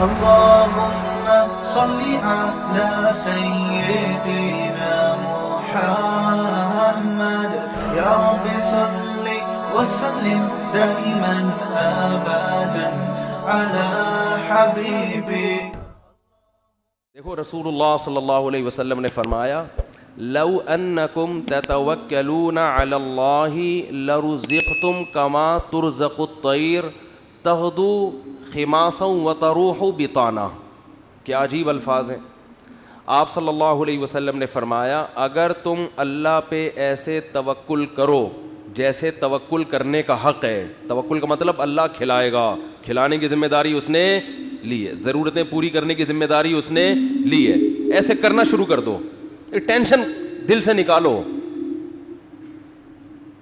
اللهم صل على سيدنا محمد يا رب صل وسلم دائما ابدا على حبيبي. دیکھو رسول اللہ صلی اللہ علیہ وسلم نے فرمایا لو انکم تتوکلون علی اللہ لرزقتم کما ترزق الطیر تغدو خماسا وتروح بطانا. کیا عجیب الفاظ ہیں. آپ صلی اللہ علیہ وسلم نے فرمایا اگر تم اللہ پہ ایسے توکل کرو جیسے توکل کرنے کا حق ہے. توکل کا مطلب اللہ کھلائے گا, کھلانے کی ذمہ داری اس نے لی ہے, ضرورتیں پوری کرنے کی ذمہ داری اس نے لی ہے. ایسے کرنا شروع کر دو, ٹینشن دل سے نکالو.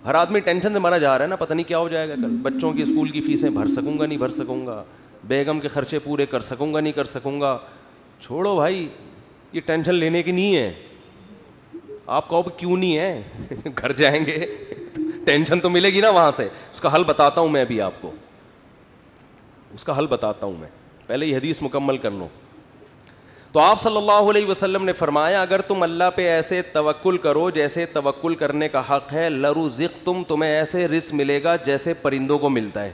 ہر آدمی ٹینشن سے مرا جا رہا ہے نا, پتہ نہیں کیا ہو جائے گا کل, بچوں کی اسکول کی فیسیں بھر سکوں گا نہیں بھر سکوں گا, بیگم کے خرچے پورے کر سکوں گا نہیں کر سکوں گا. چھوڑو بھائی, یہ ٹینشن لینے کی نہیں ہے. آپ کہو کیوں نہیں ہے, گھر جائیں گے ٹینشن تو ملے گی نا وہاں سے. اس کا حل بتاتا ہوں میں ابھی آپ کو, اس کا حل بتاتا ہوں میں, پہلے یہ حدیث مکمل کر لوں. تو آپ صلی اللہ علیہ وسلم نے فرمایا اگر تم اللہ پہ ایسے توکل کرو جیسے توکل کرنے کا حق ہے, لرزقتم تمہیں ایسے رزق ملے گا جیسے پرندوں کو ملتا ہے.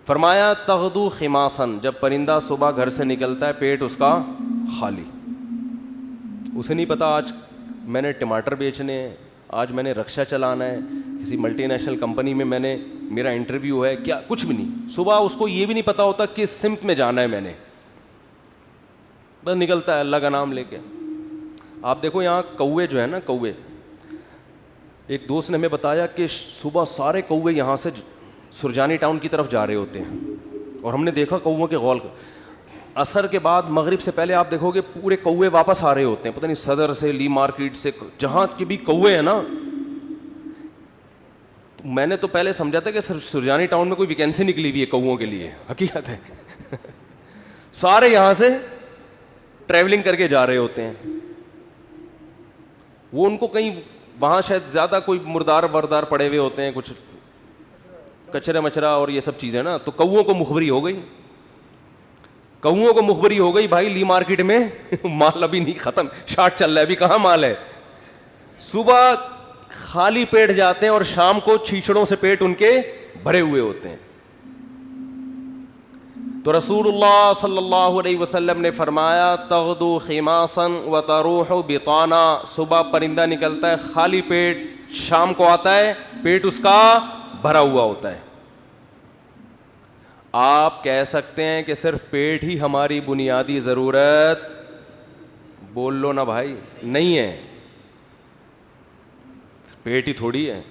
فرمایا تغدو خماسن, جب پرندہ صبح گھر سے نکلتا ہے پیٹ اس کا خالی, اسے نہیں پتا آج میں نے ٹماٹر بیچنے ہیں, آج میں نے رکشہ چلانا ہے, کسی ملٹی نیشنل کمپنی میں نے میرا انٹرویو ہے, کیا کچھ بھی نہیں. صبح اس کو یہ بھی نہیں پتا ہوتا کس سمت میں جانا ہے, میں نے بس نکلتا ہے اللہ کا نام لے کے. آپ دیکھو یہاں کوے جو ہے نا, کوے, ایک دوست نے ہمیں بتایا کہ صبح سارے کوے یہاں سے سرجانی ٹاؤن کی طرف جا رہے ہوتے ہیں, اور ہم نے دیکھا کووں کے غول, عصر کے بعد مغرب سے پہلے آپ دیکھو گے پورے کوے واپس آ رہے ہوتے ہیں, پتہ نہیں صدر سے, لی مارکیٹ سے, جہاں کے بھی کوے ہیں نا. میں نے تو پہلے سمجھا تھا کہ سرجانی ٹاؤن میں کوئی ویکینسی نکلی ہوئی ہے کووں کے لیے, حقیقت ہے سارے یہاں سے ٹریولنگ کر کے جا رہے ہوتے ہیں. وہ ان کو کہیں وہاں شاید زیادہ کوئی مردار وردار پڑے ہوئے ہوتے ہیں, کچھ کچرا مچرا اور یہ سب چیزیں نا, تو کووں کو مخبری ہو گئی, کووں کو مخبری ہو گئی بھائی لی مارکیٹ میں مال ابھی نہیں ختم, شارٹ چل رہا ہے, ابھی کہاں مال ہے. صبح خالی پیٹ جاتے ہیں اور شام کو چھیچڑوں سے پیٹ ان کے بھرے ہوئے ہوتے ہیں. تو رسول اللہ صلی اللہ علیہ وسلم نے فرمایا تغدو خماسا وتروح بطانا, صبح پرندہ نکلتا ہے خالی پیٹ, شام کو آتا ہے پیٹ اس کا بھرا ہوا ہوتا ہے. آپ کہہ سکتے ہیں کہ صرف پیٹ ہی ہماری بنیادی ضرورت, بول لو نا بھائی, نہیں ہے, پیٹ ہی تھوڑی ہے.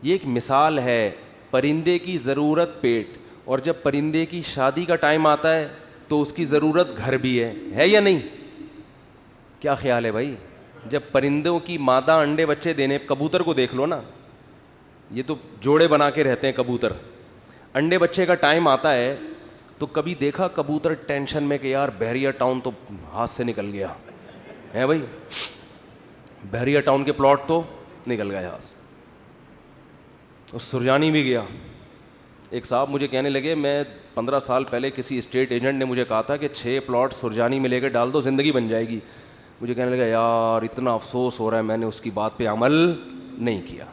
یہ ایک مثال ہے, پرندے کی ضرورت پیٹ, اور جب پرندے کی شادی کا ٹائم آتا ہے تو اس کی ضرورت گھر بھی ہے یا نہیں؟ کیا خیال ہے بھائی؟ جب پرندوں کی مادہ انڈے بچے دینے, کبوتر کو دیکھ لو نا, یہ تو جوڑے بنا کے رہتے ہیں کبوتر, انڈے بچے کا ٹائم آتا ہے تو کبھی دیکھا کبوتر ٹینشن میں کہ یار بحریہ ٹاؤن تو ہاتھ سے نکل گیا ہے بھائی, بحریہ ٹاؤن کے پلاٹ تو نکل گئے ہاتھ سے, اور سرجانی بھی گیا. ایک صاحب مجھے کہنے لگے, میں 15 سال پہلے کسی اسٹیٹ ایجنٹ نے مجھے کہا تھا کہ 6 پلاٹ سرجانی میں لے کے ڈال دو زندگی بن جائے گی. مجھے کہنے لگا یار اتنا افسوس ہو رہا ہے, میں نے اس کی بات پہ عمل نہیں کیا.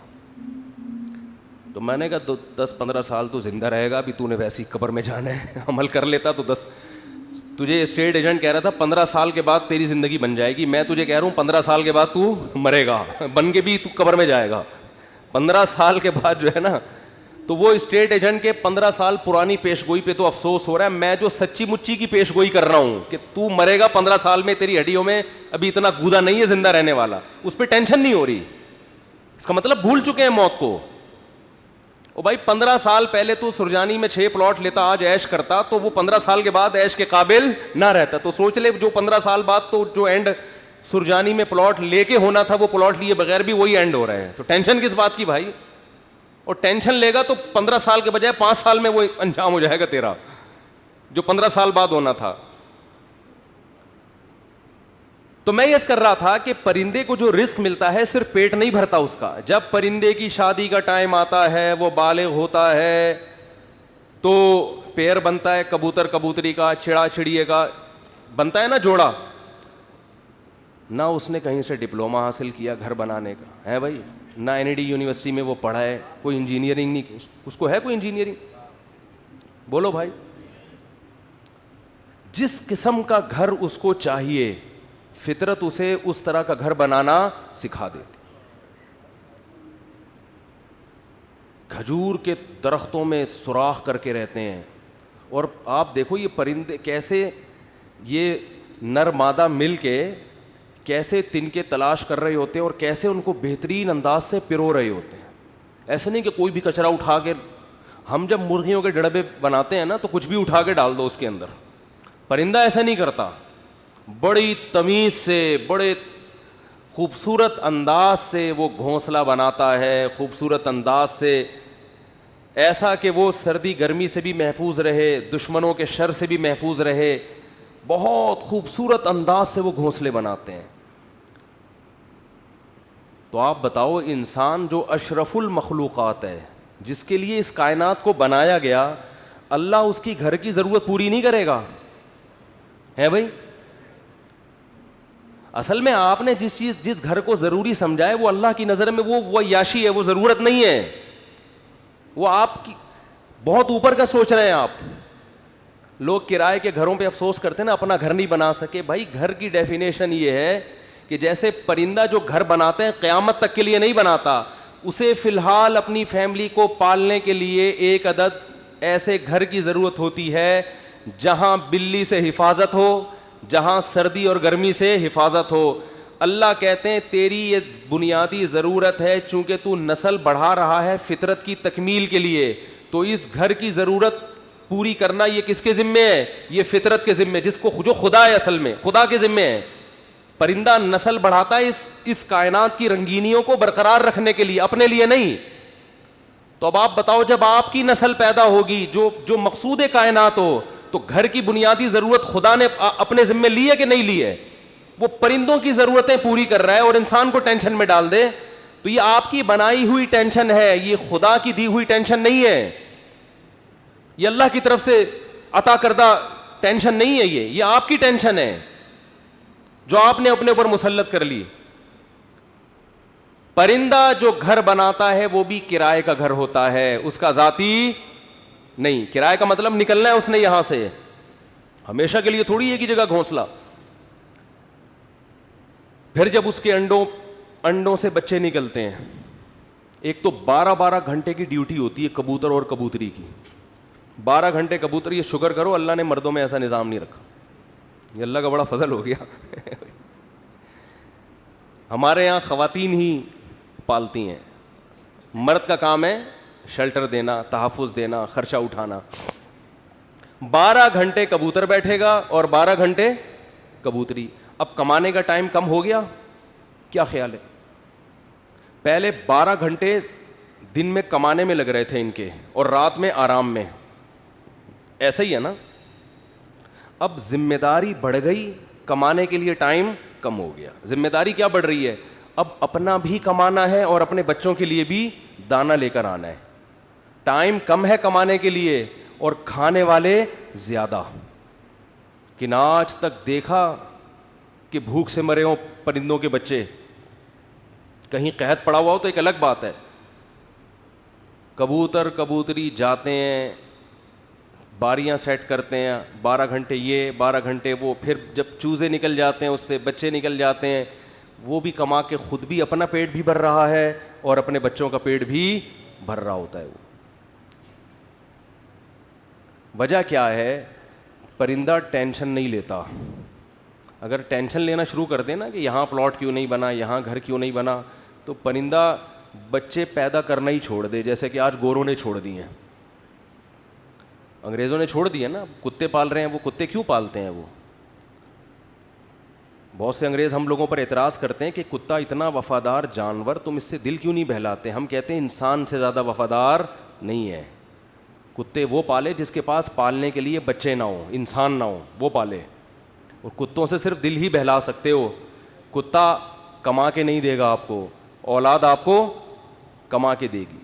تو میں نے کہا 10-15 سال تو زندہ رہے گا, ابھی تو نے ویسی قبر میں جانا ہے, عمل کر لیتا تو 10. تجھے اسٹیٹ ایجنٹ کہہ رہا تھا 15 سال کے بعد تیری زندگی بن جائے گی, میں تجھے کہہ رہا ہوں 15 سال کے بعد تو مرے گا, بن کے بھی تو قبر میں جائے گا. 15 سال کے بعد جو ہے نا, تو وہ اسٹیٹ ایجنٹ کے 15 سال پرانی پیش گوئی پہ تو افسوس ہو رہا ہے, میں جو سچی مچی کی پیش گوئی کر رہا ہوں کہ تو مرے گا 15 سال میں, تیری ہڈیوں میں ابھی اتنا گودا نہیں ہے زندہ رہنے والا, اس پہ ٹینشن نہیں ہو رہی. اس کا مطلب بھول چکے ہیں موت کو. او بھائی 15 سال پہلے تو سرجانی میں 6 پلاٹ لیتا, آج عیش کرتا, تو وہ 15 سال کے بعد عیش کے قابل نہ رہتا. تو سوچ لے جو 15 سال بعد تو جو اینڈ سرجانی میں پلاٹ لے کے ہونا تھا وہ پلاٹ لیے بغیر بھی وہی اینڈ ہو رہے ہیں. تو ٹینشن کس بات کی بھائی؟ اور ٹینشن لے گا تو 15 سال کے بجائے 5 سال میں وہ انجام ہو جائے گا تیرا, جو 15 سال بعد ہونا تھا. تو میں یہ کر رہا تھا کہ پرندے کو جو رزق ملتا ہے صرف پیٹ نہیں بھرتا اس کا. جب پرندے کی شادی کا ٹائم آتا ہے, وہ بالغ ہوتا ہے, تو پیر بنتا ہے کبوتر کبوتری کا, چڑا چڑیے کا بنتا ہے نا جوڑا. نہ اس نے کہیں سے ڈپلوما حاصل کیا گھر بنانے کا ہے بھائی, نہ NID یونیورسٹی میں وہ پڑھا ہے, کوئی انجینئرنگ نہیں, اس کو ہے کوئی انجینئرنگ؟ بولو بھائی. جس قسم کا گھر اس کو چاہیے فطرت اسے اس طرح کا گھر بنانا سکھا دیتی. کھجور کے درختوں میں سوراخ کر کے رہتے ہیں, اور آپ دیکھو یہ پرندے کیسے, یہ نر مادہ مل کے کیسے تنکے تلاش کر رہے ہوتے ہیں اور کیسے ان کو بہترین انداز سے پرو رہے ہوتے ہیں. ایسے نہیں کہ کوئی بھی کچرا اٹھا کے, ہم جب مرغیوں کے ڈڑبے بناتے ہیں نا تو کچھ بھی اٹھا کے ڈال دو اس کے اندر. پرندہ ایسا نہیں کرتا, بڑی تمیز سے بڑے خوبصورت انداز سے وہ گھونسلہ بناتا ہے, خوبصورت انداز سے, ایسا کہ وہ سردی گرمی سے بھی محفوظ رہے, دشمنوں کے شر سے بھی محفوظ رہے. بہت خوبصورت انداز سے وہ گھونسلے بناتے ہیں. تو آپ بتاؤ, انسان جو اشرف المخلوقات ہے, جس کے لیے اس کائنات کو بنایا گیا, اللہ اس کی گھر کی ضرورت پوری نہیں کرے گا ہے بھائی؟ اصل میں آپ نے جس گھر کو ضروری سمجھا ہے وہ اللہ کی نظر میں وہ عیاشی ہے, وہ ضرورت نہیں ہے. وہ آپ کی بہت اوپر کا سوچ رہے ہیں آپ. لوگ کرائے کے گھروں پہ افسوس کرتے ہیں نا, اپنا گھر نہیں بنا سکے. بھائی گھر کی ڈیفینیشن یہ ہے کہ جیسے پرندہ جو گھر بناتے ہیں قیامت تک کے لیے نہیں بناتا, اسے فی الحال اپنی فیملی کو پالنے کے لیے ایک عدد ایسے گھر کی ضرورت ہوتی ہے جہاں بلی سے حفاظت ہو, جہاں سردی اور گرمی سے حفاظت ہو. اللہ کہتے ہیں تیری یہ بنیادی ضرورت ہے, چونکہ تو نسل بڑھا رہا ہے فطرت کی تکمیل کے لیے, تو اس گھر کی ضرورت پوری کرنا یہ کس کے ذمے ہے؟ یہ فطرت کے ذمے, جس کو جو خدا ہے, اصل میں خدا کے ذمے ہے. پرندہ نسل بڑھاتا ہے اس کائنات کی رنگینیوں کو برقرار رکھنے کے لیے, اپنے لیے نہیں. تو اب آپ بتاؤ, جب آپ کی نسل پیدا ہوگی جو مقصود کائنات ہو, تو گھر کی بنیادی ضرورت خدا نے اپنے ذمے لی ہے کہ نہیں لی ہے؟ وہ پرندوں کی ضرورتیں پوری کر رہا ہے اور انسان کو ٹینشن میں ڈال دے. تو یہ آپ کی بنائی ہوئی ٹینشن ہے, یہ خدا کی دی ہوئی ٹینشن نہیں ہے, یہ اللہ کی طرف سے عطا کردہ ٹینشن نہیں ہے. یہ آپ کی ٹینشن ہے جو آپ نے اپنے اوپر مسلط کر لی. پرندہ جو گھر بناتا ہے وہ بھی کرائے کا گھر ہوتا ہے, اس کا ذاتی نہیں. کرائے کا مطلب نکلنا ہے اس نے یہاں سے, ہمیشہ کے لیے تھوڑی ایک ہی جگہ گھونسلہ. پھر جب اس کے انڈوں سے بچے نکلتے ہیں, ایک تو 12 گھنٹے کی ڈیوٹی ہوتی ہے کبوتر اور کبوتری کی. 12 گھنٹے کبوتر, یہ شکر کرو اللہ نے مردوں میں ایسا نظام نہیں رکھا, یہ اللہ کا بڑا فضل ہو گیا. ہمارے یہاں خواتین ہی پالتی ہیں, مرد کا کام ہے شیلٹر دینا, تحفظ دینا, خرچہ اٹھانا. 12 گھنٹے کبوتر بیٹھے گا اور 12 گھنٹے کبوتری. اب کمانے کا ٹائم کم ہو گیا, کیا خیال ہے؟ پہلے 12 گھنٹے دن میں کمانے میں لگ رہے تھے ان کے, اور رات میں آرام میں, ایسا ہی ہے نا. اب ذمہ داری بڑھ گئی, کمانے کے لیے ٹائم کم ہو گیا. ذمہ داری کیا بڑھ رہی ہے؟ اب اپنا بھی کمانا ہے اور اپنے بچوں کے لیے بھی دانا لے کر آنا ہے. ٹائم کم ہے کمانے کے لیے اور کھانے والے زیادہ. کہ نہ آج تک دیکھا کہ بھوک سے مرے ہوں پرندوں کے بچے, کہیں قحط پڑا ہوا ہو تو ایک الگ بات ہے. کبوتر کبوتری جاتے ہیں, باریاں سیٹ کرتے ہیں, 12 گھنٹے یہ 12 گھنٹے وہ, پھر جب چوزے نکل جاتے ہیں اس سے بچے نکل جاتے ہیں, وہ بھی کما کے خود بھی اپنا پیٹ بھی بھر رہا ہے اور اپنے بچوں کا پیٹ بھی بھر رہا ہوتا ہے. وہ وجہ کیا ہے؟ پرندہ ٹینشن نہیں لیتا. اگر ٹینشن لینا شروع کر دے نا کہ یہاں پلاٹ کیوں نہیں بنا, یہاں گھر کیوں نہیں بنا, تو پرندہ بچے پیدا کرنا ہی چھوڑ دے. جیسے کہ آج گوروں نے چھوڑ دی ہیں, انگریزوں نے چھوڑ دی ہے نا. کتے پال رہے ہیں, وہ کتے کیوں پالتے ہیں؟ وہ بہت سے انگریز ہم لوگوں پر اعتراض کرتے ہیں کہ کتا اتنا وفادار جانور, تم اس سے دل کیوں نہیں بہلاتے؟ ہم کہتے ہیں انسان سے زیادہ وفادار نہیں ہے. کتے وہ پالے جس کے پاس پالنے کے لیے بچے نہ ہوں, انسان نہ ہوں, وہ پالے. اور کتوں سے صرف دل ہی بہلا سکتے ہو. کتا کما کے نہیں دے گا آپ کو, اولاد آپ کو کما کے دے گی.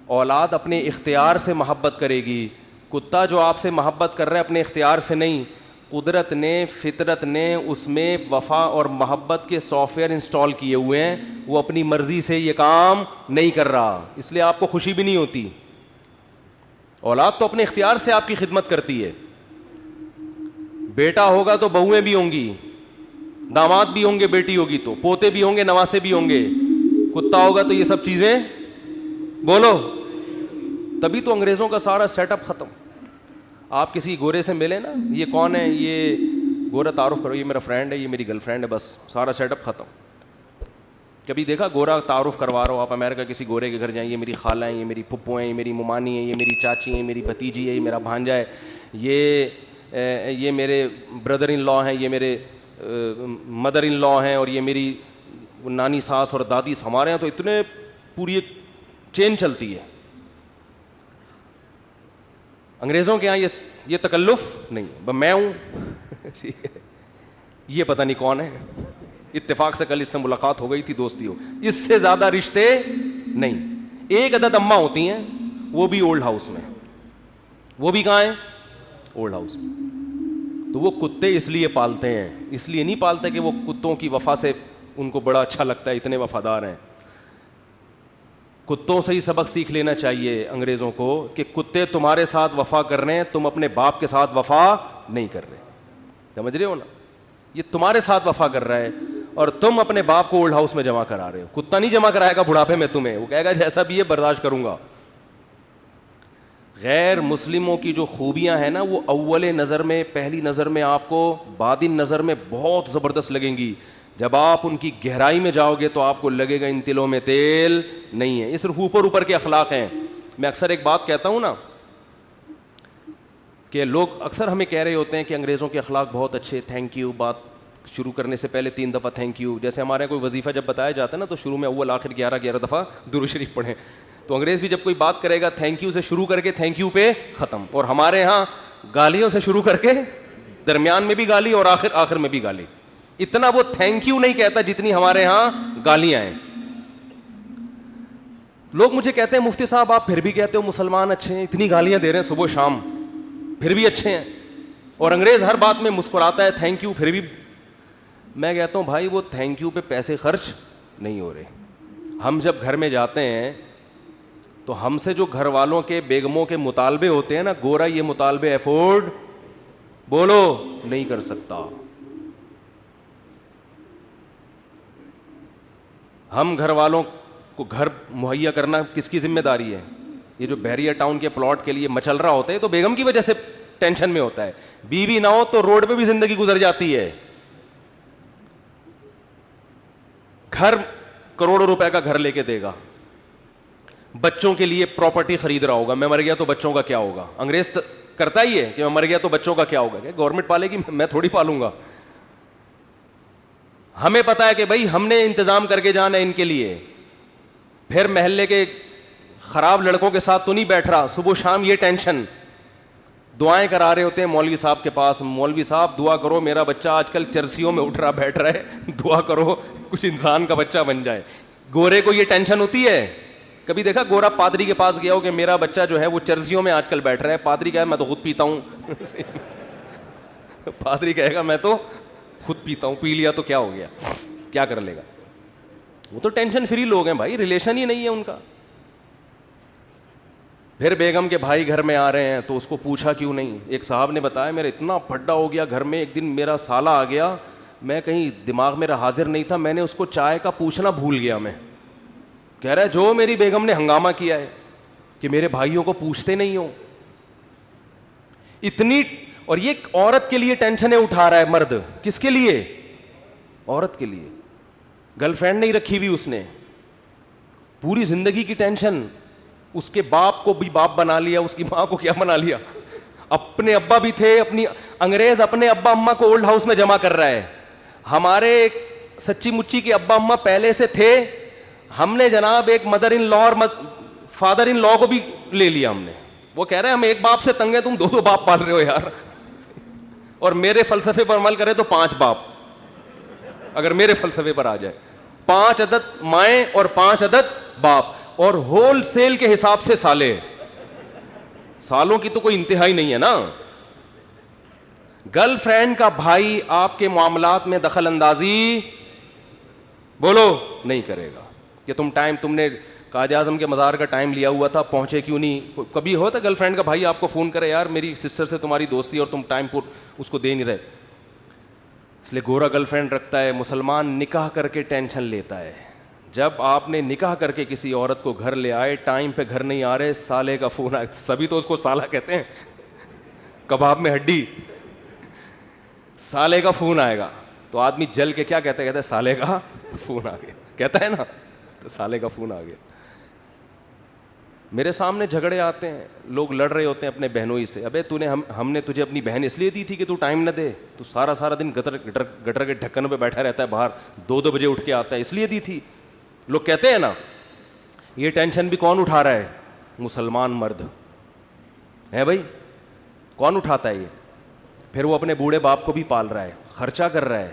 اولاد اپنے اختیار سے محبت کرے گی, کتا جو آپ سے محبت کر رہا ہے اپنے اختیار سے نہیں, قدرت نے, فطرت نے اس میں وفا اور محبت کے سافٹ ویئر انسٹال کیے ہوئے ہیں, وہ اپنی مرضی سے یہ کام نہیں کر رہا, اس لیے آپ کو خوشی بھی نہیں ہوتی. اولاد تو اپنے اختیار سے آپ کی خدمت کرتی ہے. بیٹا ہوگا تو بہویں بھی ہوں گی, داماد بھی ہوں گے, بیٹی ہوگی تو پوتے بھی ہوں گے, نواسے بھی ہوں گے. کتا ہوگا تو یہ سب چیزیں بولو. تبھی تو انگریزوں کا سارا سیٹ اپ ختم. آپ کسی گورے سے ملے نا, یہ کون ہے, یہ گورا, تعارف کرو, یہ میرا فرینڈ ہے, یہ میری گرل فرینڈ ہے, بس سارا سیٹ اپ ختم. کبھی دیکھا گورا تعارف کروا رہا ہو آپ امریکہ کسی گورے کے گھر جائیں, یہ میری خالہ ہیں, یہ میری پھپھو ہیں, یہ میری ممانی ہیں, یہ میری چاچی ہیں, میری بھتیجی ہے, یہ میرا بھانجا ہے, یہ میرے بردر ان لا ہیں, یہ میرے مدر ان لا ہیں, اور یہ میری نانی ساس اور دادی. ہمارے یہاں تو اتنے پوری ایک چین چلتی ہے. انگریزوں کے یہاں یہ تکلف نہیں, میں ہوں یہ پتہ نہیں کون ہے, اتفاق سے کل اس سے ملاقات ہو گئی تھی, دوستی ہو, اس سے زیادہ رشتے نہیں. ایک عدد اماں ہوتی ہیں, وہ بھی اولڈ ہاؤس میں. وہ بھی کہاں ہیں؟ اولڈ ہاؤس میں. تو وہ کتے اس لیے پالتے ہیں, اس لیے نہیں پالتے کہ وہ کتوں کی وفا سے ان کو بڑا اچھا لگتا ہے, اتنے وفادار ہیں. کتوں سے ہی سبق سیکھ لینا چاہیے انگریزوں کو کہ کتے تمہارے ساتھ وفا کر رہے ہیں, تم اپنے باپ کے ساتھ وفا نہیں کر رہے. سمجھ رہے ہو نا, یہ تمہارے ساتھ وفا کر رہا ہے اور تم اپنے باپ کو اولڈ ہاؤس میں جمع کرا رہے ہو. کتا نہیں جمع کرائے گا بڑھاپے میں تمہیں, وہ کہے گا جیسا بھی ہے برداشت کروں گا. غیر مسلموں کی جو خوبیاں ہیں نا, وہ اول نظر میں, پہلی نظر میں آپ کو, بعدین نظر میں بہت زبردست لگیں گی. جب آپ ان کی گہرائی میں جاؤ گے تو آپ کو لگے گا ان تلوں میں تیل نہیں ہے. یہ صرف اوپر اوپر کے اخلاق ہیں. میں اکثر ایک بات کہتا ہوں نا, کہ لوگ اکثر ہمیں کہہ رہے ہوتے ہیں کہ انگریزوں کے اخلاق بہت اچھے, تھینک یو, بات شروع کرنے سے پہلے 3 دفعہ تھینک یو. جیسے ہمارے کوئی وظیفہ جب بتایا جاتا ہے نا, تو شروع میں اول آخر 11 دفعہ درود شریف پڑھیں. تو انگریز بھی جب کوئی بات کرے گا تھینک یو سے شروع کر کے تھینک یو پہ ختم. اور ہمارے ہاں گالیوں سے شروع کر کے درمیان میں بھی گالی اور آخر میں بھی گالی. اتنا وہ تھینک یو نہیں کہتا جتنی ہمارے ہاں گالیاں ہیں. لوگ مجھے کہتے ہیں مفتی صاحب آپ پھر بھی کہتے ہو مسلمان اچھے ہیں, اتنی گالیاں دے رہے ہیں صبح شام, پھر بھی اچھے ہیں. اور انگریز ہر بات میں مسکراتا ہے, تھینک یو, پھر بھی. میں کہتا ہوں بھائی وہ تھینک یو پہ پیسے خرچ نہیں ہو رہے. ہم جب گھر میں جاتے ہیں تو ہم سے جو گھر والوں کے, بیگموں کے مطالبے ہوتے ہیں نا, گورا یہ مطالبے افورڈ بولو نہیں کر سکتا. ہم گھر والوں کو گھر مہیا کرنا کس کی ذمہ داری ہے؟ یہ جو بحریہ ٹاؤن کے پلاٹ کے لیے مچل رہا ہوتا ہے تو بیگم کی وجہ سے ٹینشن میں ہوتا ہے. بیوی نہ ہو تو روڈ پہ بھی زندگی گزر جاتی ہے. گھر کروڑوں روپے کا گھر لے کے دے گا, بچوں کے لیے پراپرٹی خرید رہا ہوگا, میں مر گیا تو بچوں کا کیا ہوگا. انگریز کرتا ہی ہے کہ میں مر گیا تو بچوں کا کیا ہوگا, کہ گورنمنٹ پالے گی, میں تھوڑی پالوں گا. ہمیں پتا ہے کہ بھائی ہم نے انتظام کر کے جانا ہے ان کے لیے. پھر محلے کے خراب لڑکوں کے ساتھ تو نہیں بیٹھ رہا, صبح شام یہ ٹینشن. دعائیں کرا رہے ہوتے ہیں مولوی صاحب کے پاس, مولوی صاحب دعا کرو میرا بچہ آج کل چرسیوں میں اٹھ رہا بیٹھ رہا ہے, دعا کرو کچھ انسان کا بچہ بن جائے. گورے کو یہ ٹینشن ہوتی ہے. کبھی دیکھا گورا پادری کے پاس گیا ہو کہ میرا بچہ جو ہے وہ چرسیوں میں آج کل بیٹھ رہا ہے, پادری کہے میں تو خود پیتا ہوں پادری کہے گا میں تو خود پیتا ہوں, پی لیا تو کیا ہو گیا, کیا کر لے گا. وہ تو ٹینشن فری لوگ ہیں بھائی, ریلیشن ہی نہیں ہے ان کا. پھر بیگم کے بھائی گھر میں آ رہے ہیں تو اس کو پوچھا کیوں نہیں. ایک صاحب نے بتایا میرا اتنا پھڈا ہو گیا گھر میں, ایک دن میرا سالہ آ گیا, میں کہیں دماغ میرا حاضر نہیں تھا, میں نے اس کو چائے کا پوچھنا بھول گیا. میں کہہ رہا ہے جو میری بیگم نے ہنگامہ کیا ہے کہ میرے بھائیوں کو پوچھتے نہیں ہو اتنی. اور یہ عورت کے لیے ٹینشنیں اٹھا رہا ہے مرد. کس کے لیے؟ عورت کے لیے. گرل فرینڈ نہیں رکھی ہوئی اس نے, پوری زندگی کی ٹینشن. اس کے باپ کو بھی باپ بنا لیا, اس کی ماں کو کیا بنا لیا, اپنے ابا بھی تھے. اپنی انگریز اپنے ابا اماں کو اولڈ ہاؤس میں جمع کر رہا ہے. ہمارے سچی مچی کے ابا اماں پہلے سے تھے, ہم نے جناب ایک مدر ان لا اور فادر ان لا کو بھی لے لیا ہم نے. وہ کہہ رہے ہیں ہم ایک باپ سے تنگ ہیں, تم 2 باپ پال رہے ہو یار, اور میرے فلسفے پر عمل کرے تو 5 باپ. اگر میرے فلسفے پر آ جائے. 5 عدد مائیں اور 5 عدد باپ, اور ہول سیل کے حساب سے سالے. سالوں کی تو کوئی انتہا ہی نہیں ہے نا. گرل فرینڈ کا بھائی آپ کے معاملات میں دخل اندازی بولو نہیں کرے گا کہ تم نے قائد اعظم کے مزار کا ٹائم لیا ہوا تھا, پہنچے کیوں نہیں. کبھی ہوتا گرل فرینڈ کا بھائی آپ کو فون کرے, یار میری سسٹر سے تمہاری دوستی اور تم ٹائم پر اس کو دے نہیں رہے. اس لیے گورا گرل فرینڈ رکھتا ہے. مسلمان نکاح کر کے ٹینشن لیتا ہے. جب آپ نے نکاح کر کے کسی عورت کو گھر لے آئے, ٹائم پہ گھر نہیں آ رہے, سالے کا فون آئے. سبھی تو اس کو سالہ کہتے ہیں, کباب میں ہڈی. سالے کا فون آئے گا تو آدمی جل کے کیا کہتا ہے سالے کا فون آ گیا, کہتا ہے نا, تو سالے کا فون آ گیا. میرے سامنے جھگڑے آتے ہیں, لوگ لڑ رہے ہوتے ہیں اپنے بہنوئی سے. ابے ہم نے تجھے اپنی بہن اس لیے دی تھی کہ تو ٹائم نہ دے, تو سارا دن گٹر کے ڈھکن پہ بیٹھا رہتا ہے باہر, 2 بجے اٹھ کے آتا ہے, اس لیے دی تھی. لوگ کہتے ہیں نا. یہ ٹینشن بھی کون اٹھا رہا ہے؟ مسلمان مرد ہے بھائی. کون اٹھاتا ہے یہ؟ پھر وہ اپنے بوڑھے باپ کو بھی پال رہا ہے, خرچہ کر رہا ہے,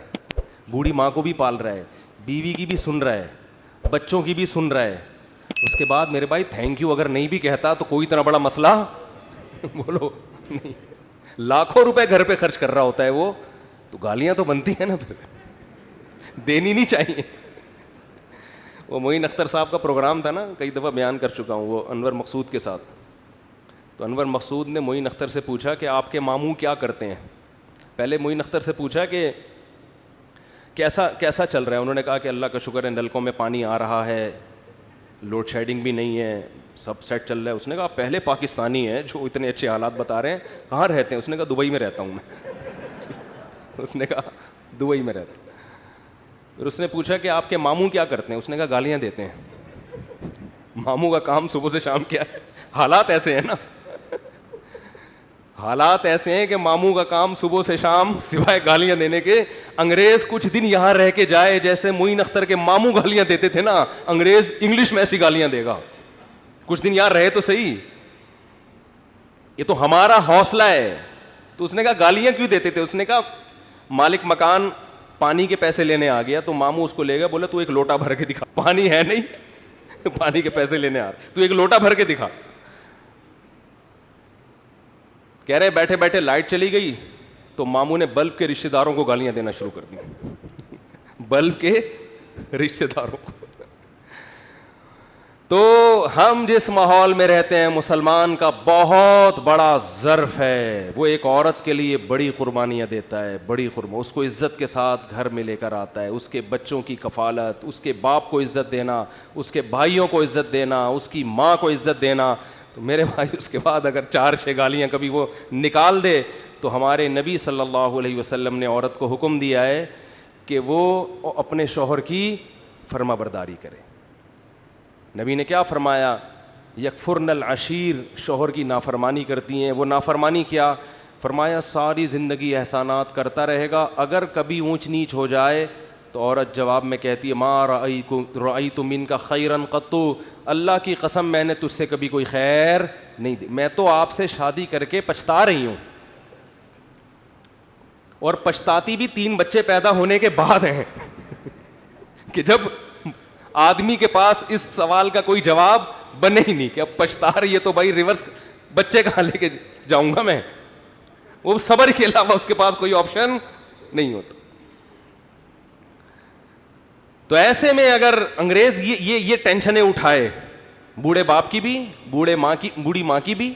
بوڑھی ماں کو بھی پال رہا ہے, بیوی کی بھی سن رہا ہے, بچوں کی بھی سن رہا ہے. اس کے بعد میرے بھائی تھینک یو اگر نہیں بھی کہتا تو کوئی اتنا بڑا مسئلہ بولو نہیں. لاکھوں روپے گھر پہ خرچ کر رہا ہوتا ہے وہ, تو گالیاں تو بنتی ہیں نا, پھر دینی نہیں چاہیے. وہ معین اختر صاحب کا پروگرام تھا نا, کئی دفعہ بیان کر چکا ہوں, وہ انور مقصود کے ساتھ. تو انور مقصود نے معین اختر سے پوچھا کہ آپ کے ماموں کیا کرتے ہیں. پہلے معین اختر سے پوچھا کہ کیسا چل رہا ہے. انہوں نے کہا کہ اللہ کا شکر ہے, نلکوں میں پانی آ رہا ہے, لوڈ شیڈنگ بھی نہیں ہے, سب سیٹ چل رہا ہے. اس نے کہا پہلے پاکستانی ہیں جو اتنے اچھے حالات بتا رہے ہیں, کہاں رہتے ہیں؟ اس نے کہا دبئی میں رہتا ہوں میں. اس نے کہا دبئی میں رہتا ہوں. پھر اس نے پوچھا کہ آپ کے ماموں کیا کرتے ہیں. اس نے کہا گالیاں دیتے ہیں. ماموں کا کام صبح سے شام کیا ہے؟ حالات ایسے ہیں نا, حالات ایسے ہیں کہ ماموں کا کام صبح سے شام سوائے گالیاں دینے کے. انگریز کچھ دن یہاں رہ کے جائے, جیسے معین اختر کے ماموں گالیاں دیتے تھے نا, انگریز انگلش میں ایسی گالیاں دے گا. کچھ دن یہاں رہے تو صحیح, یہ تو ہمارا حوصلہ ہے. تو اس نے کہا گالیاں کیوں دیتے تھے؟ اس نے کہا مالک مکان پانی کے پیسے لینے آ گیا, تو ماموں اس کو لے گیا, بولا تو ایک لوٹا بھر کے دکھا. پانی ہے نہیں, پانی کے پیسے لینے آ رہا, تو ایک لوٹا بھر کے دکھا. کہہ رہے بیٹھے بیٹھے لائٹ چلی گئی, تو ماموں نے بلب کے رشتہ داروں کو گالیاں دینا شروع کر دی. بلب کے رشتہ داروں کو. تو ہم جس ماحول میں رہتے ہیں, مسلمان کا بہت بڑا ظرف ہے. وہ ایک عورت کے لیے بڑی قربانیاں دیتا ہے, بڑی اس کو عزت کے ساتھ گھر میں لے کر آتا ہے. اس کے بچوں کی کفالت, اس کے باپ کو عزت دینا, اس کے بھائیوں کو عزت دینا, اس کی ماں کو عزت دینا. تو میرے بھائی اس کے بعد اگر 4-6 گالیاں کبھی وہ نکال دے, تو ہمارے نبی صلی اللہ علیہ وسلم نے عورت کو حکم دیا ہے کہ وہ اپنے شوہر کی فرما برداری کرے. نبی نے کیا فرمایا؟ یکفرن العشیر, شوہر کی نافرمانی کرتی ہیں. وہ نافرمانی کیا؟ فرمایا ساری زندگی احسانات کرتا رہے گا, اگر کبھی اونچ نیچ ہو جائے تو عورت جواب میں کہتی ہے ما رأیت منک خیرا قط, اللہ کی قسم میں نے تجھ سے کبھی کوئی خیر نہیں دی, میں تو آپ سے شادی کر کے پچھتا رہی ہوں. اور پچھتاتی بھی 3 بچے پیدا ہونے کے بعد ہیں. کہ جب آدمی کے پاس اس سوال کا کوئی جواب بنے ہی نہیں کہ اب پچھتا رہی ہے, تو بھائی ریورس بچے کہاں لے کے جاؤں گا میں. وہ صبر کے علاوہ اس کے پاس کوئی آپشن نہیں ہوتا. تو ایسے میں اگر انگریز یہ ٹینشنیں اٹھائے, بوڑھے باپ کی بھی, بوڑھی ماں کی بھی,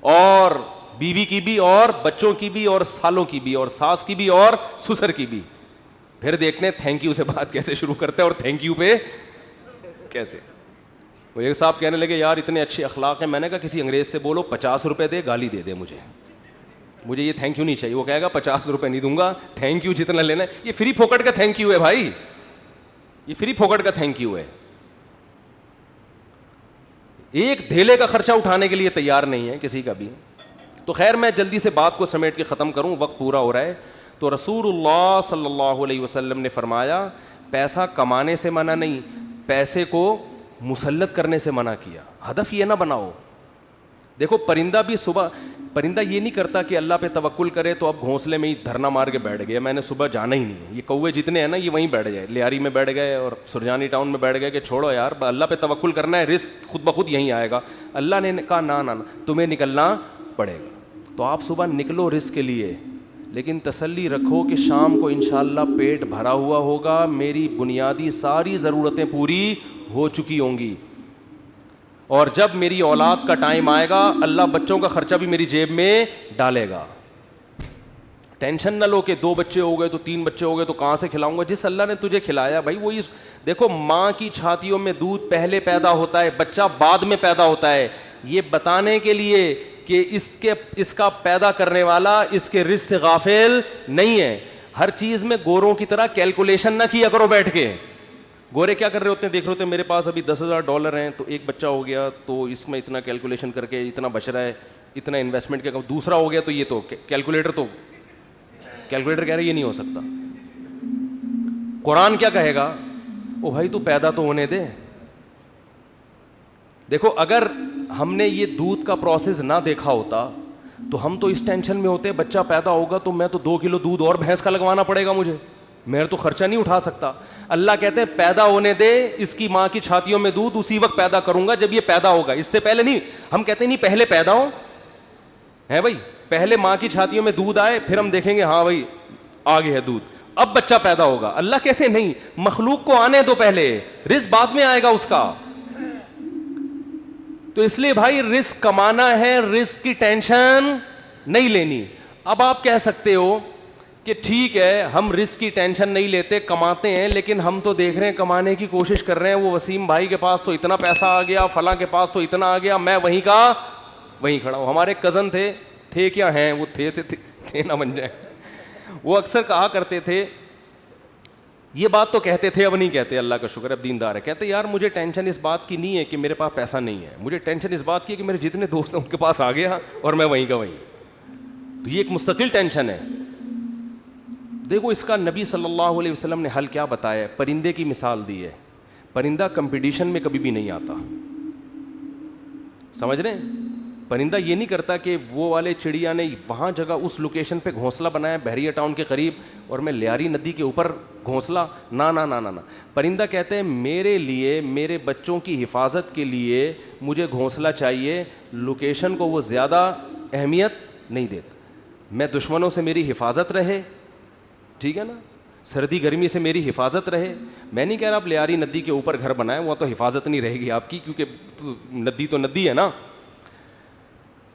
اور بیوی کی بھی, اور بچوں کی بھی, اور سالوں کی بھی, اور ساس کی بھی, اور سسر کی بھی, پھر دیکھتے ہیں تھینک یو سے بات کیسے شروع کرتے ہیں, اور تھینک یو پہ کیسے. وہ ایک صاحب کہنے لگے یار اتنے اچھے اخلاق ہیں. میں نے کہا کسی انگریز سے بولو 50 روپے دے, گالی دے دے مجھے یہ تھینک یو نہیں چاہیے. وہ کہے گا 50 روپے نہیں دوں گا, تھینک یو جتنا لینا ہے. یہ فری پھوکٹ کا تھینک یو ہے بھائی, یہ فری پھوکٹ کا تھینک یو ہے. ایک دھیلے کا خرچہ اٹھانے کے لیے تیار نہیں ہے کسی کا بھی. تو خیر میں جلدی سے بات کو سمیٹ کے ختم کروں, وقت پورا ہو رہا ہے. تو رسول اللہ صلی اللہ علیہ وسلم نے فرمایا پیسہ کمانے سے منع نہیں, پیسے کو مسلط کرنے سے منع کیا. ہدف یہ نہ بناؤ. دیکھو پرندہ بھی صبح پرندہ یہ نہیں کرتا کہ اللہ پہ توکل کرے تو اب گھونسلے میں ہی دھرنا مار کے بیٹھ گیا, میں نے صبح جانا ہی نہیں ہے. یہ کوے جتنے ہیں نا یہ وہیں بیٹھ گئے, لیاری میں بیٹھ گئے اور سرجانی ٹاؤن میں بیٹھ گئے کہ چھوڑو یار اللہ پہ توکل کرنا ہے, رزق خود بخود یہیں آئے گا. اللہ نے کہا نا تمہیں نکلنا پڑے گا. تو آپ صبح نکلو رزق کے لیے, لیکن تسلی رکھو کہ شام کو انشاءاللہ پیٹ بھرا ہوا ہوگا, میری بنیادی ساری ضرورتیں پوری ہو چکی ہوں گی, اور جب میری اولاد کا ٹائم آئے گا اللہ بچوں کا خرچہ بھی میری جیب میں ڈالے گا. ٹینشن نہ لو کہ 2 بچے ہو گئے تو 3 بچے ہو گئے تو کہاں سے کھلاؤں گا. جس اللہ نے تجھے کھلایا بھائی وہی. دیکھو ماں کی چھاتیوں میں دودھ پہلے پیدا ہوتا ہے, بچہ بعد میں پیدا ہوتا ہے, یہ بتانے کے لیے کہ اس کا پیدا کرنے والا اس کے رزق سے غافل نہیں ہے. ہر چیز میں گوروں کی طرح کیلکولیشن نہ کیا کرو بیٹھ کے. گورے کیا کر رہے ہوتے ہیں, دیکھ رہے ہوتے ہیں میرے پاس ابھی $10,000 ہیں تو ایک بچہ ہو گیا تو اس میں اتنا کیلکولیشن کر کے اتنا بچ رہا ہے, اتنا انویسٹمنٹ کیا, دوسرا ہو گیا تو یہ تو کیلکولیٹر کہہ رہے یہ نہیں ہو سکتا. قرآن کیا کہے گا, او بھائی تو پیدا تو ہونے دے. دیکھو اگر ہم نے یہ دودھ کا پروسیس نہ دیکھا ہوتا تو ہم تو اس ٹینشن میں ہوتے بچہ پیدا ہوگا تو میں تو 2 کلو دودھ اور بھینس کا لگوانا پڑے گا مجھے, میں تو خرچہ نہیں اٹھا سکتا. اللہ کہتے ہیں پیدا ہونے دے, اس کی ماں کی چھاتیوں میں دودھ اسی وقت پیدا کروں گا جب یہ پیدا ہوگا, اس سے پہلے نہیں. ہم کہتے ہیں نہیں پہلے پیدا ہو ہے بھائی, پہلے ماں کی چھاتیوں میں دودھ آئے پھر ہم دیکھیں گے ہاں بھائی آ گیا ہے دودھ, اب بچہ پیدا ہوگا. اللہ کہتے ہیں نہیں, مخلوق کو آنے دو پہلے, رزق بعد میں آئے گا اس کا. تو اس لیے بھائی رزق کمانا ہے, رزق کی ٹینشن نہیں لینی. اب آپ کہہ سکتے ہو کہ ٹھیک ہے ہم رزق کی ٹینشن نہیں لیتے, کماتے ہیں, لیکن ہم تو دیکھ رہے ہیں کمانے کی کوشش کر رہے ہیں, وہ وسیم بھائی کے پاس تو اتنا پیسہ آ گیا, فلاں کے پاس تو اتنا آ گیا, میں وہیں کا وہیں کھڑا ہوں. ہمارے کزن تھے کیا ہیں, وہ تھے سے تھے نہ بن جائیں. وہ اکثر کہا کرتے تھے, یہ بات تو کہتے تھے اب نہیں کہتے, اللہ کا شکر اب دیندار ہے, کہتے یار مجھے ٹینشن اس بات کی نہیں ہے کہ میرے پاس پیسہ نہیں ہے, مجھے ٹینشن اس بات کی ہے کہ میرے جتنے دوست ہیں ان کے پاس آ گیا اور میں وہیں کا وہیں. تو یہ ایک مستقل ٹینشن ہے. دیکھو اس کا نبی صلی اللہ علیہ وسلم نے حل کیا بتایا ہے, پرندے کی مثال دی ہے. پرندہ کمپٹیشن میں کبھی بھی نہیں آتا, سمجھ رہے ہیں. پرندہ یہ نہیں کرتا کہ وہ والے چڑیا نے وہاں جگہ اس لوکیشن پہ گھونسلہ بنایا بحریہ ٹاؤن کے قریب اور میں لیاری ندی کے اوپر گھونسلہ, نہ. پرندہ کہتے ہیں میرے لیے, میرے بچوں کی حفاظت کے لیے مجھے گھونسلہ چاہیے, لوکیشن کو وہ زیادہ اہمیت نہیں دیتا. میں دشمنوں سے میری حفاظت رہے, ٹھیک ہے نا, سردی گرمی سے میری حفاظت رہے. میں نہیں کہہ رہا آپ لیاری ندی کے اوپر گھر بنائیں, وہ تو حفاظت نہیں رہے گی آپ کی, کیونکہ ندی تو ندی ہے نا.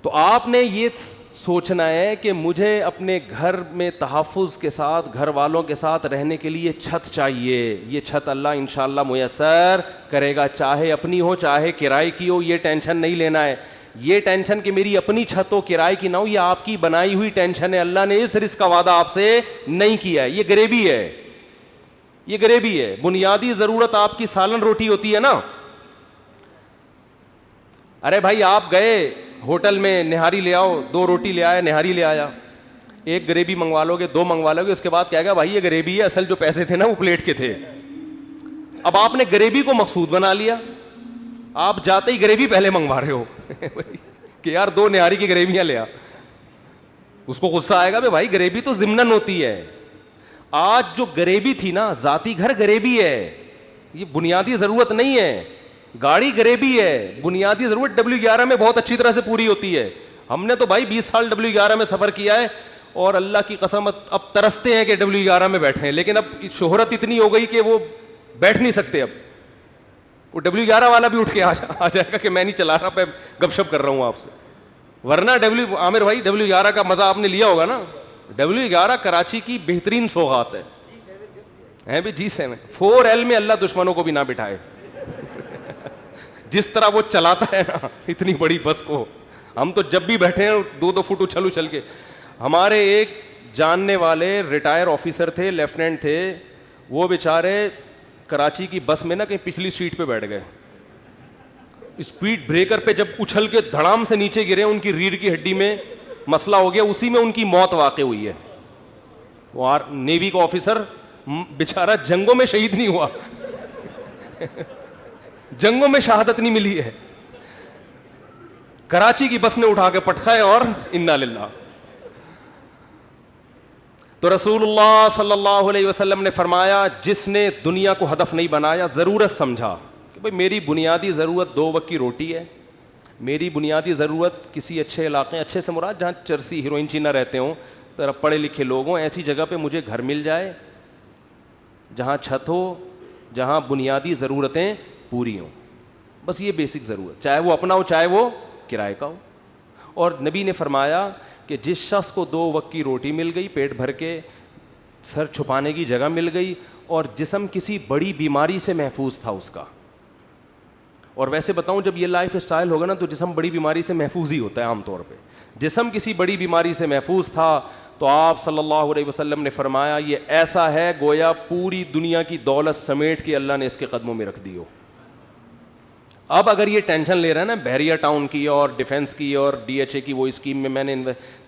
تو آپ نے یہ سوچنا ہے کہ مجھے اپنے گھر میں تحفظ کے ساتھ, گھر والوں کے ساتھ رہنے کے لیے چھت چاہیے. یہ چھت اللہ انشاءاللہ میسر کرے گا, چاہے اپنی ہو چاہے کرائے کی ہو, یہ ٹینشن نہیں لینا ہے. یہ ٹینشن کہ میری اپنی چھت ہو کرائے کی نہ ہو, یہ آپ کی بنائی ہوئی ٹینشن ہے. اللہ نے اس رزق کا وعدہ آپ سے نہیں کیا ہے, یہ غریبی ہے, یہ غریبی ہے. بنیادی ضرورت آپ کی سالن روٹی ہوتی ہے نا. ارے بھائی آپ گئے ہوٹل میں نہاری لے آؤ, 2 روٹی لے آیا, نہاری لے آیا, 1 گریبی منگوا لو گے, 2 منگوا لو گے, اس کے بعد کہے گا بھائی یہ گریبی ہے, اصل جو پیسے تھے نا وہ پلیٹ کے تھے. اب آپ نے گریبی کو مقصود بنا لیا, آپ جاتے ہی گریبی پہلے منگوا رہے ہو کہ یار 2 نہاری کی گریبیاں لے آ. اس کو غصہ آئے گا بھائی گریبی تو ضمناً ہوتی ہے. آج جو گریبی تھی نا, ذاتی گھر گریبی ہے, یہ بنیادی ضرورت نہیں ہے. گاڑی گریبی ہے, بنیادی ضرورت W11 میں بہت اچھی طرح سے پوری ہوتی ہے. ہم نے تو بھائی 20 سال W11 میں سفر کیا ہے اور اللہ کی قسم اب ترستے ہیں کہ W11 میں بیٹھے ہیں, لیکن اب شہرت اتنی ہو گئی کہ وہ بیٹھ نہیں سکتے. اب وہ W11 والا بھی اٹھ کے آ جائے گا کہ میں نہیں چلا رہا, میں گپ شپ کر رہا ہوں آپ سے. ورنہ عامر بھائی W11 کا مزہ آپ نے لیا ہوگا نا. W11 کراچی کی بہترین سوغات ہے بھی. G7 4L میں اللہ دشمنوں کو بھی نہ بٹھائے. جس طرح وہ چلاتا ہے نا اتنی بڑی بس کو, ہم تو جب بھی بیٹھے ہیں 2 فٹ اچھل کے. ہمارے ایک جاننے والے ریٹائر آفیسر تھے, لیفٹیننٹ تھے, وہ بیچارے کراچی کی بس میں نا کہیں پچھلی سیٹ پہ بیٹھ گئے. اسپیڈ بریکر پہ جب اچھل کے دھڑام سے نیچے گرے, ان کی ریڑھ کی ہڈی میں مسئلہ ہو گیا, اسی میں ان کی موت واقع ہوئی ہے. وہ نیوی کا آفیسر بیچارہ جنگوں میں شہید نہیں ہوا جنگوں میں شہادت نہیں ملی ہے. کراچی کی بس نے اٹھا کے پٹکھائے اور انا للہ. تو رسول اللہ صلی اللہ علیہ وسلم نے فرمایا جس نے دنیا کو ہدف نہیں بنایا, ضرورت سمجھا کہ بھئی میری بنیادی ضرورت 2 وقت کی روٹی ہے, میری بنیادی ضرورت کسی اچھے علاقے, اچھے سے مراد جہاں چرسی ہیروئن چی نہ رہتے ہوں, ذرا پڑھے لکھے لوگ ہوں, ایسی جگہ پہ مجھے گھر مل جائے جہاں چھت ہو, جہاں بنیادی ضرورتیں پوری ہوں, بس یہ بیسک ضرورت, چاہے وہ اپنا ہو چاہے وہ کرائے کا ہو. اور نبی نے فرمایا کہ جس شخص کو 2 وقت کی روٹی مل گئی, پیٹ بھر کے, سر چھپانے کی جگہ مل گئی, اور جسم کسی بڑی بیماری سے محفوظ تھا اس کا. اور ویسے بتاؤں جب یہ لائف اسٹائل ہوگا نا تو جسم بڑی بیماری سے محفوظ ہی ہوتا ہے عام طور پہ. جسم کسی بڑی بیماری سے محفوظ تھا تو آپ صلی اللہ علیہ وسلم نے فرمایا یہ ایسا ہے گویا پوری دنیا کی دولت سمیٹ کے اللہ نے اس کے قدموں میں رکھ دی ہو. اب اگر یہ ٹینشن لے رہا ہے نا بحریہ ٹاؤن کی اور ڈیفنس کی اور DHA کی وہ اسکیم میں نے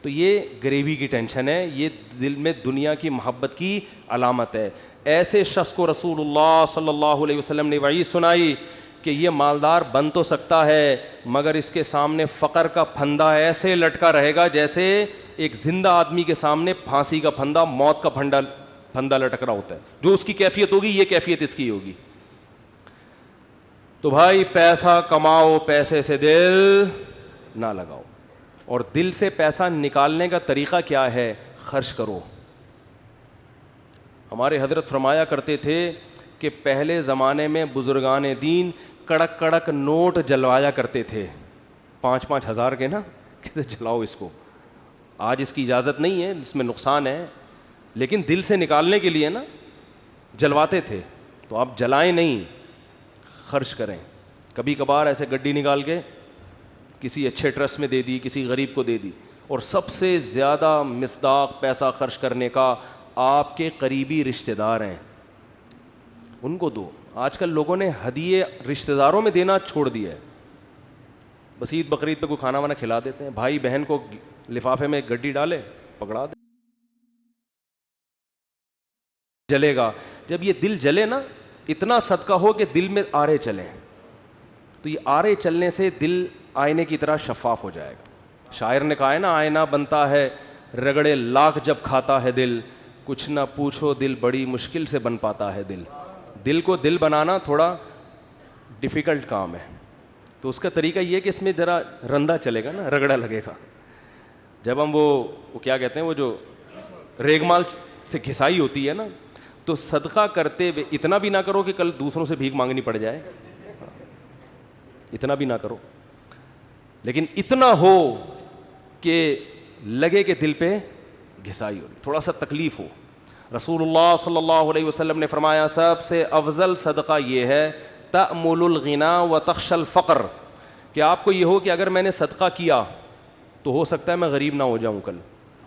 تو یہ غریبی کی ٹینشن ہے, یہ دل میں دنیا کی محبت کی علامت ہے. ایسے شخص کو رسول اللہ صلی اللہ علیہ وسلم نے وعید سنائی کہ یہ مالدار بن تو سکتا ہے مگر اس کے سامنے فقر کا پھندا ایسے لٹکا رہے گا جیسے ایک زندہ آدمی کے سامنے پھانسی کا پھندا, موت کا پھندا لٹک رہا ہوتا ہے. جو اس کی کیفیت ہوگی یہ کیفیت اس کی ہوگی. تو بھائی پیسہ کماؤ, پیسے سے دل نہ لگاؤ. اور دل سے پیسہ نکالنے کا طریقہ کیا ہے؟ خرچ کرو. ہمارے حضرت فرمایا کرتے تھے کہ پہلے زمانے میں بزرگان دین کڑک کڑک نوٹ جلوایا کرتے تھے, 5-5 ہزار کے نا, کہتے جلاؤ اس کو. آج اس کی اجازت نہیں ہے, اس میں نقصان ہے, لیکن دل سے نکالنے کے لیے نا جلواتے تھے. تو آپ جلائیں نہیں, خرچ کریں. کبھی کبھار ایسے گڈی نکال کے کسی اچھے ٹرسٹ میں دے دی, کسی غریب کو دے دی. اور سب سے زیادہ مصداق پیسہ خرچ کرنے کا آپ کے قریبی رشتہ دار ہیں, ان کو دو. آج کل لوگوں نے ہدیے رشتہ داروں میں دینا چھوڑ دیا ہے. بس عید بقرعید پہ کوئی کھانا وانا کھلا دیتے ہیں, بھائی بہن کو لفافے میں گڈی ڈالے پکڑا دے, جلے گا. جب یہ دل جلے نا, اتنا صدقہ ہو کہ دل میں آرے چلیں, تو یہ آرے چلنے سے دل آئینے کی طرح شفاف ہو جائے گا. شاعر نے کہا ہے نا, آئینہ بنتا ہے رگڑے لاکھ جب کھاتا ہے دل, کچھ نہ پوچھو دل بڑی مشکل سے بن پاتا ہے دل. دل کو دل بنانا تھوڑا ڈیفیکلٹ کام ہے. تو اس کا طریقہ یہ کہ اس میں ذرا رندا چلے گا نا, رگڑا لگے گا. جب ہم وہ کیا کہتے ہیں, وہ جو ریگمال سے گھسائی ہوتی ہے نا, تو صدقہ کرتے ہوئے اتنا بھی نہ کرو کہ کل دوسروں سے بھیک مانگنی پڑ جائے, اتنا بھی نہ کرو, لیکن اتنا ہو کہ لگے کہ دل پہ گھسائی ہو, تھوڑا سا تکلیف ہو. رسول اللہ صلی اللہ علیہ وسلم نے فرمایا سب سے افضل صدقہ یہ ہے تأمل الغنا و تخشى الفقر, کہ آپ کو یہ ہو کہ اگر میں نے صدقہ کیا تو ہو سکتا ہے میں غریب نہ ہو جاؤں کل,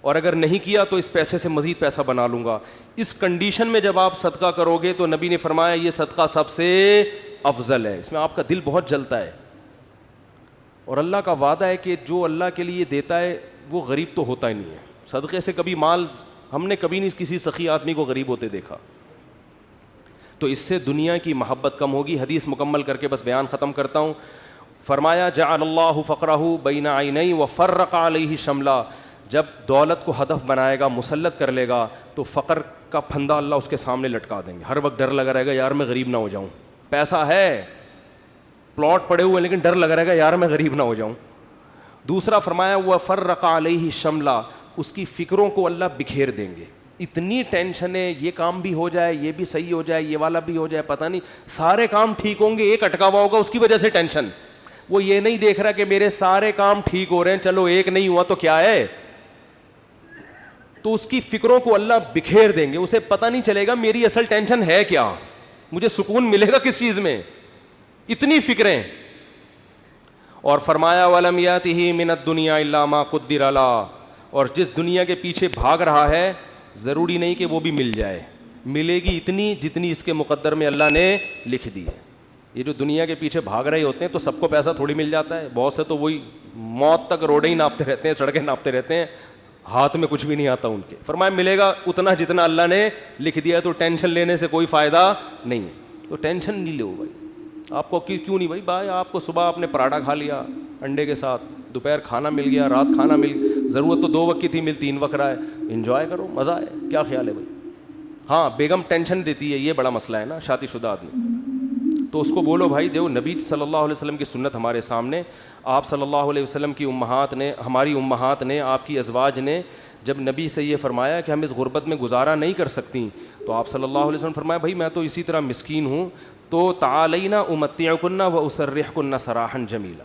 اور اگر نہیں کیا تو اس پیسے سے مزید پیسہ بنا لوں گا. اس کنڈیشن میں جب آپ صدقہ کرو گے تو نبی نے فرمایا یہ صدقہ سب سے افضل ہے. اس میں آپ کا دل بہت جلتا ہے, اور اللہ کا وعدہ ہے کہ جو اللہ کے لیے دیتا ہے وہ غریب تو ہوتا ہی نہیں ہے. صدقے سے کبھی مال, ہم نے کبھی نہیں کسی سخی آدمی کو غریب ہوتے دیکھا. تو اس سے دنیا کی محبت کم ہوگی. حدیث مکمل کر کے بس بیان ختم کرتا ہوں. فرمایا جعل اللہ فقرہ بین عینی وفرق علیہ شملا, جب دولت کو ہدف بنائے گا, مسلط کر لے گا, تو فقر کا پھندا اللہ اس کے سامنے لٹکا دیں گے. ہر وقت ڈر لگا رہے گا یار میں غریب نہ ہو جاؤں. پیسہ ہے, پلاٹ پڑے ہوئے, لیکن ڈر لگا رہے گا یار میں غریب نہ ہو جاؤں. دوسرا فرمایا وفرق علیہ شملا, اس کی فکروں کو اللہ بکھیر دیں گے. اتنی ٹینشن ہے, یہ کام بھی ہو جائے, یہ بھی صحیح ہو جائے, یہ والا بھی ہو جائے, پتہ نہیں سارے کام ٹھیک ہوں گے, ایک اٹکا ہوا ہوگا اس کی وجہ سے ٹینشن. وہ یہ نہیں دیکھ رہا کہ میرے سارے کام ٹھیک ہو رہے ہیں, چلو ایک نہیں ہوا تو کیا ہے. تو اس کی فکروں کو اللہ بکھیر دیں گے, اسے پتہ نہیں چلے گا میری اصل ٹینشن ہے کیا, مجھے سکون ملے گا کس چیز میں, اتنی فکریں. اور فرمایا وَلَمْ يَأْتِهِ مِنَ الدُّنْيَا إِلَّا مَا قُدِّرَ لَهُ, اور جس دنیا کے پیچھے بھاگ رہا ہے ضروری نہیں کہ وہ بھی مل جائے, ملے گی اتنی جتنی اس کے مقدر میں اللہ نے لکھ دی ہے. یہ جو دنیا کے پیچھے بھاگ رہے ہوتے ہیں تو سب کو پیسہ تھوڑی مل جاتا ہے. بہت سے تو وہی موت تک روڈیں ہی ناپتے رہتے ہیں, سڑکیں ناپتے رہتے ہیں, ہاتھ میں کچھ بھی نہیں آتا ان کے. فرمایا ملے گا اتنا جتنا اللہ نے لکھ دیا ہے, تو ٹینشن لینے سے کوئی فائدہ نہیں ہے. تو ٹینشن نہیں لو بھائی. آپ کو کیوں نہیں بھائی آپ کو صبح آپ نے پراٹھا کھا لیا انڈے کے ساتھ, دوپہر کھانا مل گیا, رات کھانا مل گیا, ضرورت تو 2 وقت کی تھی, مل 3 وقت رہا ہے, انجوائے کرو, مزہ ہے. کیا خیال ہے بھائی؟ ہاں بیگم ٹینشن دیتی ہے, یہ بڑا مسئلہ ہے نا شادی شدہ آدمی, تو اس کو بولو بھائی جو نبی صلی اللہ علیہ وسلم کی سنت ہمارے سامنے, آپ صلی اللہ علیہ وسلم کی امہات نے, ہماری امہات نے, آپ کی ازواج نے جب نبی سے یہ فرمایا کہ ہم اس غربت میں گزارا نہیں کر سکتی, تو آپ صلی اللہ علیہ وسلم فرمایا بھائی میں تو اسی طرح مسکین ہوں, تو تعالینا امتعکن و اسرحکن سراحا جمیلا,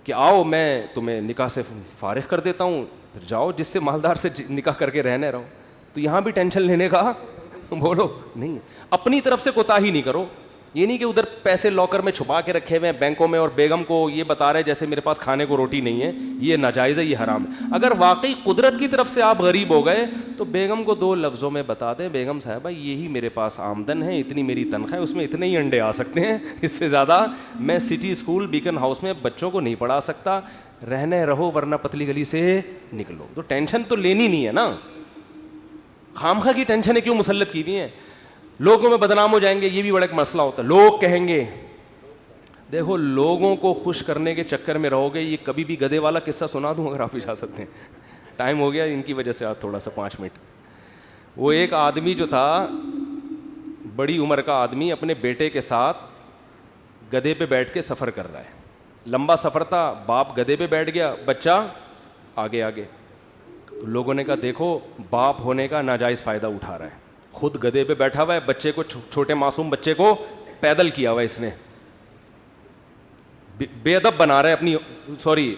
کہ آؤ میں تمہیں نکاح سے فارغ کر دیتا ہوں, پھر جاؤ جس سے مالدار سے نکاح کر کے رہنے رہو. تو یہاں بھی ٹینشن لینے کا بولو نہیں, اپنی طرف سے کوتاہی نہیں کرو. یہ نہیں کہ ادھر پیسے لاکر میں چھپا کے رکھے ہوئے ہیں بینکوں میں, اور بیگم کو یہ بتا رہے جیسے میرے پاس کھانے کو روٹی نہیں ہے, یہ ناجائز ہے, یہ حرام ہے. اگر واقعی قدرت کی طرف سے آپ غریب ہو گئے تو بیگم کو 2 لفظوں میں بتا دیں, بیگم صاحبہ یہی میرے پاس آمدن ہے, اتنی میری تنخواہ ہے, اس میں اتنے ہی انڈے آ سکتے ہیں, اس سے زیادہ میں سٹی اسکول بیکن ہاؤس میں بچوں کو نہیں پڑھا سکتا, رہنے رہو ورنہ پتلی گلی سے نکلو. تو ٹینشن تو لینی نہیں ہے نا, خامخواہ کی ٹینشنیں کیوں مسلط کی ہوئی ہیں؟ لوگوں میں بدنام ہو جائیں گے, یہ بھی بڑا ایک مسئلہ ہوتا ہے. لوگ کہیں گے, دیکھو لوگوں کو خوش کرنے کے چکر میں رہو گے. یہ کبھی بھی گدھے والا قصہ سنا دوں اگر آپ بھی جا سکتے ہیں, ٹائم ہو گیا ان کی وجہ سے آج تھوڑا سا 5 منٹ. وہ ایک آدمی جو تھا, بڑی عمر کا آدمی, اپنے بیٹے کے ساتھ گدھے پہ بیٹھ کے سفر کر رہا ہے. لمبا سفر تھا, باپ گدھے پہ بیٹھ گیا, بچہ آگے آگے. تو لوگوں نے کہا دیکھو باپ ہونے کا ناجائز فائدہ اٹھا رہا ہے, خود گدھے پہ بیٹھا ہوا ہے, بچے کو, چھوٹے معصوم بچے کو پیدل کیا ہوا ہے اس نے, بے ادب بنا رہا ہے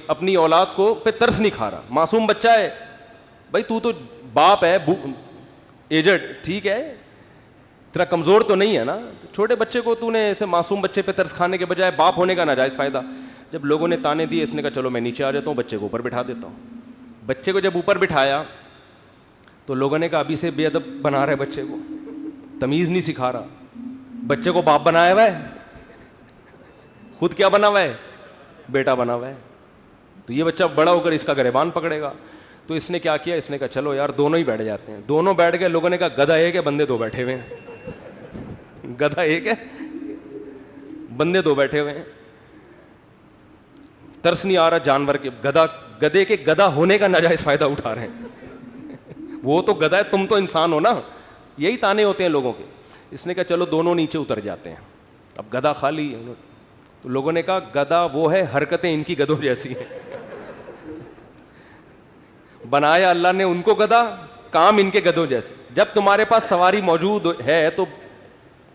اپنی اولاد کو, پہ ترس نہیں کھا رہا. معصوم بچہ ہے بھائی, تو باپ ہے ایجڈ, ٹھیک ہے, اتنا کمزور تو نہیں ہے نا, چھوٹے بچے کو تو نے ایسے معصوم بچے پہ ترس کھانے کے بجائے باپ ہونے کا ناجائز فائدہ. جب لوگوں نے تانے دیے, اس نے کہا چلو میں نیچے آ جاتا ہوں, بچے کو اوپر بٹھا دیتا ہوں. بچے کو جب اوپر بٹھایا تو لوگوں نے کہا ابھی سے بے ادب بنا رہا ہے بچے کو, تمیز نہیں سکھا رہا. بچے کو باپ بنایا ہوا ہے, خود کیا بنا ہوا ہے, بیٹا بنا ہوا ہے. تو یہ بچہ بڑا ہو کر اس کا گریبان پکڑے گا. تو اس نے کیا کیا, اس نے کہا چلو یار دونوں ہی بیٹھ جاتے ہیں. دونوں بیٹھ گئے. لوگوں نے کہا گدھا ایک ہے, بندے 2 بیٹھے ہوئے ہیں. گدھا ایک ہے, بندے 2 بیٹھے ہوئے ہیں. ترس نہیں آ رہا جانور کے, گدھے کے گدھا ہونے کا ناجائز فائدہ اٹھا رہے ہیں. وہ تو گدھا ہے, تم تو انسان ہو نا. یہی تانے ہوتے ہیں لوگوں کے. اس نے کہا چلو دونوں نیچے اتر جاتے ہیں. اب گدھا خالی, تو لوگوں نے کہا گدھا وہ ہے, حرکتیں ان کی گدھوں جیسی ہیں. بنایا اللہ نے ان کو گدھا, کام ان کے گدھوں جیسے. جب تمہارے پاس سواری موجود ہے تو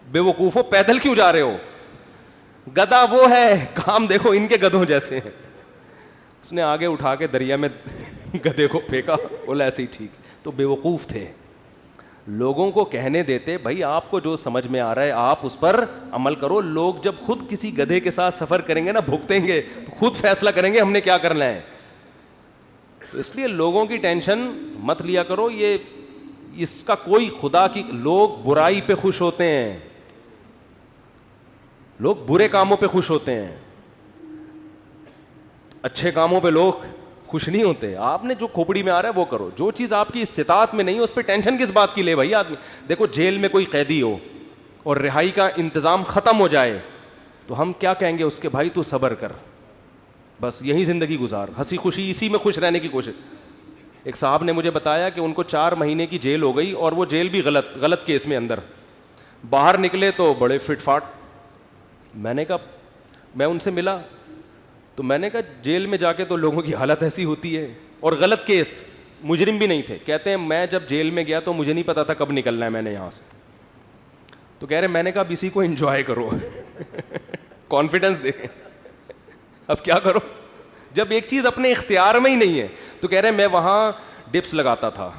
بے وقوفو پیدل کیوں جا رہے ہو؟ گدھا وہ ہے, کام دیکھو ان کے گدھوں جیسے ہیں. اس نے آگے اٹھا کے دریا میں گدھے کو پھینکا, بولا ایسے ہی ٹھیک. تو بے وقوف تھے. لوگوں کو کہنے دیتے بھائی آپ کو جو سمجھ میں آ رہا ہے آپ اس پر عمل کرو. لوگ جب خود کسی گدھے کے ساتھ سفر کریں گے نا, بھگتیں گے, تو خود فیصلہ کریں گے ہم نے کیا کرنا ہے. تو اس لیے لوگوں کی ٹینشن مت لیا کرو. یہ اس کا کوئی خدا کی, لوگ برائی پہ خوش ہوتے ہیں, لوگ برے کاموں پہ خوش ہوتے ہیں, اچھے کاموں پہ لوگ خوش نہیں ہوتے. آپ نے جو کھوپڑی میں آ رہا ہے وہ کرو. جو چیز آپ کی استطاعت میں نہیں ہے اس پہ ٹینشن کس بات کی لے بھائی آدمی. دیکھو جیل میں کوئی قیدی ہو اور رہائی کا انتظام ختم ہو جائے تو ہم کیا کہیں گے اس کے, بھائی تو صبر کر, بس یہی زندگی گزار, ہنسی خوشی اسی میں خوش رہنے کی کوشش. ایک صاحب نے مجھے بتایا کہ ان کو 4 مہینے کی جیل ہو گئی, اور وہ جیل بھی غلط کیس میں اندر. باہر نکلے تو بڑے فٹ فاٹ. میں نے کہا, میں ان سے ملا تو میں نے کہا جیل میں جا کے تو لوگوں کی حالت ایسی ہوتی ہے, اور غلط کیس, مجرم بھی نہیں تھے. کہتے ہیں میں جب جیل میں گیا تو مجھے نہیں پتا تھا کب نکلنا ہے میں نے یہاں سے. تو کہہ رہے میں نے کہا اب اسی کو انجوائے کرو, کانفیڈنس دیکھیں. اب کیا کرو جب ایک چیز اپنے اختیار میں ہی نہیں ہے. تو کہہ رہے میں وہاں ڈپس لگاتا تھا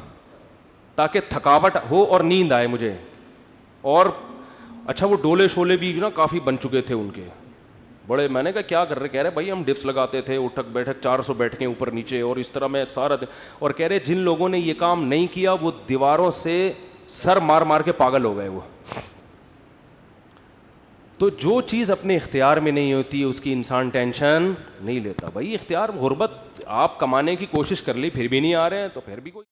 تاکہ تھکاوٹ ہو اور نیند آئے مجھے. اور اچھا وہ ڈولے شولے بھی نا کافی بن چکے تھے ان کے بڑے. میں نے کہا کیا کر رہے؟ کہہ رہے بھائی ہم ڈپس لگاتے تھے, اٹھک بیٹھک 400 بیٹھکیں اوپر نیچے, اور اس طرح میں سارا دن. اور کہہ رہے جن لوگوں نے یہ کام نہیں کیا وہ دیواروں سے سر مار مار کے پاگل ہو گئے وہ. تو جو چیز اپنے اختیار میں نہیں ہوتی ہے اس کی انسان ٹینشن نہیں لیتا. بھائی اختیار, غربت آپ کمانے کی کوشش کر لی پھر بھی نہیں آ رہے ہیں تو پھر بھی کوئی